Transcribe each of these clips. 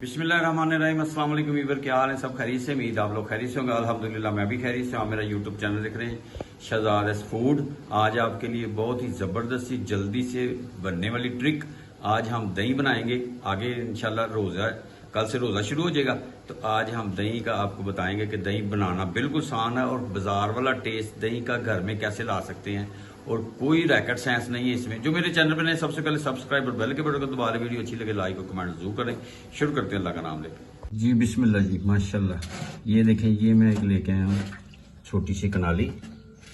बिस्मिल्लाहिर्रहमानिर्रहीम। अस्सलाम वालेकुम वीवर, क्या हाल है? सब खैरियत से? उम्मीद आप लोग खैरियत से होंगे। अल्हम्दुलिल्लाह मैं भी खैरियत से हूँ। मेरा यूट्यूब चैनल देख रहे हैं शहजाद फूड। आज आपके लिए बहुत ही ज़बरदस्त सी जल्दी से बनने वाली ट्रिक। आज हम दही बनाएंगे। आगे इंशाल्लाह रोज़ा, कल से रोज़ा शुरू हो जाएगा, तो आज हम दही का आपको बताएंगे कि दही बनाना बिल्कुल आसान है और बाजार वाला टेस्ट दही का घर में कैसे ला सकते हैं, और कोई रैकेट साइंस नहीं है इसमें। जो मेरे चैनल पर नए, सबसे पहले सब्सक्राइब और बेल के बटन को दबा दें। वीडियो अच्छी लगे लाइक और कमेंट जरूर करें। शुरू करते हैं अल्लाह का नाम लेकर। जी बिस्मिल्लाह जी माशाल्लाह। ये देखें, ये मैं एक लेके आया हूँ छोटी सी कनाली।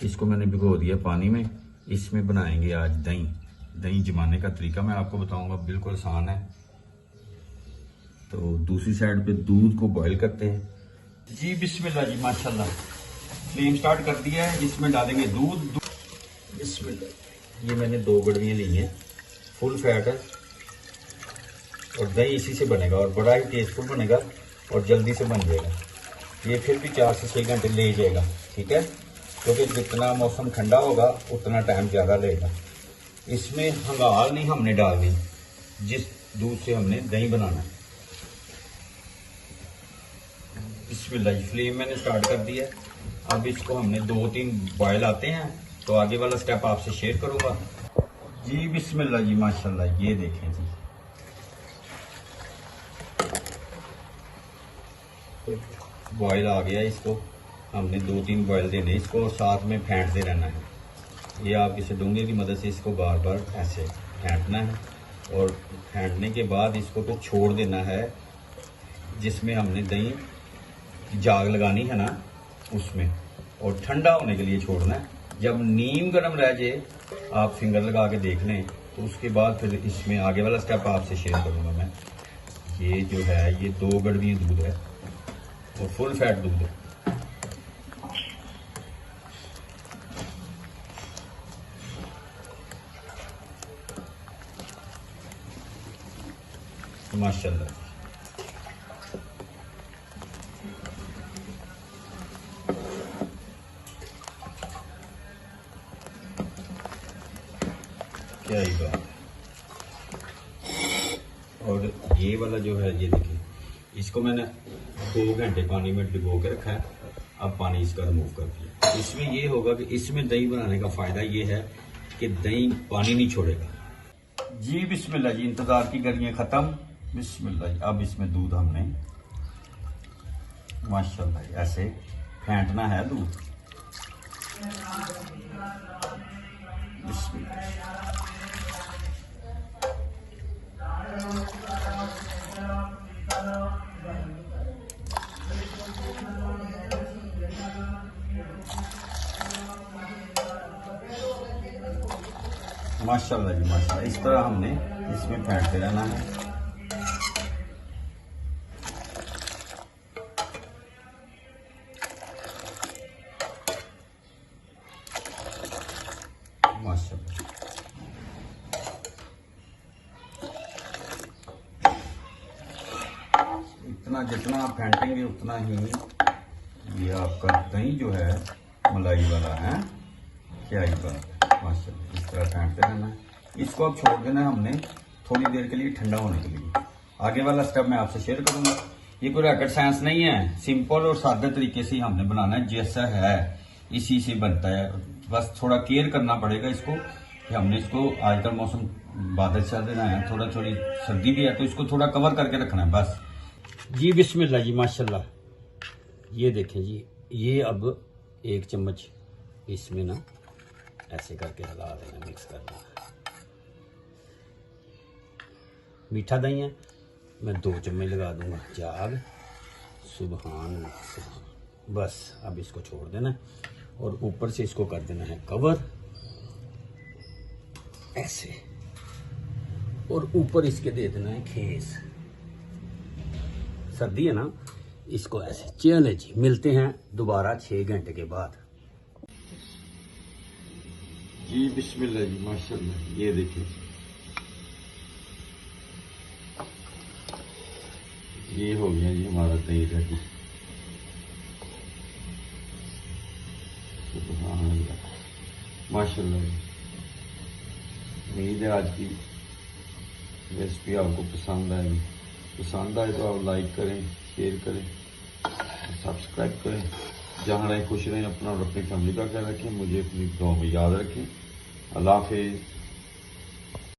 इसको मैंने भिगो दिया पानी में। इसमें बनाएंगे आज दही। दही जमाने का तरीका मैं आपको बताऊंगा, बिल्कुल आसान है। तो दूसरी साइड पे दूध को बॉईल करते हैं। जी बिस्मिल्लाह जी माशाल्लाह। फ्लेम स्टार्ट कर दिया है। इसमें डालेंगे दूध। बिस्मिल्लाह। ये मैंने 2 गड़वियाँ ली हैं, फुल फैट है और दही इसी से बनेगा और बड़ा ही टेस्टफुल बनेगा और जल्दी से बन जाएगा। ये फिर भी 4 से 6 घंटे ले जाएगा, ठीक है, क्योंकि जितना मौसम ठंडा होगा उतना टाइम ज़्यादा लेगा। इसमें हंगाल नहीं हमने डालनी, जिस दूध से हमने दही बनाना है। बिस्मिल्लाह। फ्लेम मैंने स्टार्ट कर दिया। अब इसको हमने 2-3 बॉयल आते हैं तो आगे वाला स्टेप आपसे शेयर करूंगा। जी बिस्मिल्लाह जी माशाल्लाह। ये देखें जी, बॉयल आ गया। इसको हमने 2-3 बॉयल देने, इसको और साथ में फेंटते रहना है। ये आप इसे डूंगे की मदद से इसको बार बार ऐसे फेंटना है और फेंटने के बाद इसको तो छोड़ देना है। जिसमें हमने दही जाग लगानी है ना, उसमें, और ठंडा होने के लिए छोड़ना है। जब नीम गर्म रह जाए, आप फिंगर लगा के देख लें, तो उसके बाद फिर इसमें आगे वाला स्टेप आपसे शेयर करूंगा मैं। ये जो है, ये 2 गड़वी दूध है और फुल फैट दूध है। माशाल्लाह। क्या ही बात। और ये वाला जो है, ये देखिए, इसको मैंने 2 घंटे पानी में डुबो के रखा है। अब पानी इसका रिमूव कर दिया। इसमें ये होगा कि इसमें दही बनाने का फायदा ये है कि दही पानी नहीं छोड़ेगा। जी बिस्मिल्लाह जी। इंतजार की घड़ियां खत्म। बिस्मिल्लाह जी। अब इसमें दूध हमने माशाल्लाह ऐसे फेंटना है दूध। बिस्मिल्लाह। माशाल्लाह जी माशाल्लाह। इस तरह हमने इसमें फेंटते रहना है। माशाल्लाह। इतना जितना आप फेंटेंगे उतना ही ये आपका दही जो है मलाई वाला है। क्या ही बात है माशाल्लाह। इस तरह फेंटते रहना है। इसको अब छोड़ देना है हमने थोड़ी देर के लिए ठंडा होने के लिए। आगे वाला स्टेप मैं आपसे शेयर करूंगा। ये कोई रॉकेट साइंस नहीं है, सिंपल और सादे तरीके से हमने बनाना है। जैसा है इसी से बनता है, बस थोड़ा केयर करना पड़ेगा इसको कि हमने इसको, आजकल मौसम बादल चल रहा है, थोड़ी सर्दी भी है, तो इसको थोड़ा कवर करके रखना है बस। जी बिस्मिल्लाह जी माशाल्लाह। ये देखें जी, ये अब 1 चम्मच इसमें ना ऐसे करके लगा देना, मिक्स करना। मीठा दही है, मैं 2 चम्मच लगा दूंगा। जाग सुबहान अल्लाह। बस अब इसको छोड़ देना और ऊपर से इसको कर देना है कवर ऐसे, और ऊपर इसके दे देना है खेस। सर्दी है ना, इसको ऐसे। चले जी, मिलते हैं दोबारा 6 घंटे के बाद। जी बिस्मिल्लाह जी माशाल्लाह। ये देखिए, ये हो गया जी हमारा दही रेडी। माशाल्लाह। उम्मीद है आज की रेसिपी आपको पसंद आएगी। पसंद आए तो आप लाइक करें, शेयर करें, सब्सक्राइब करें। जहाँ रहें खुश रहें, अपना और अपनी फैमिली का ख्याल रखें। मुझे अपनी दुआ में याद रखें। अल्लाह हाफिज़।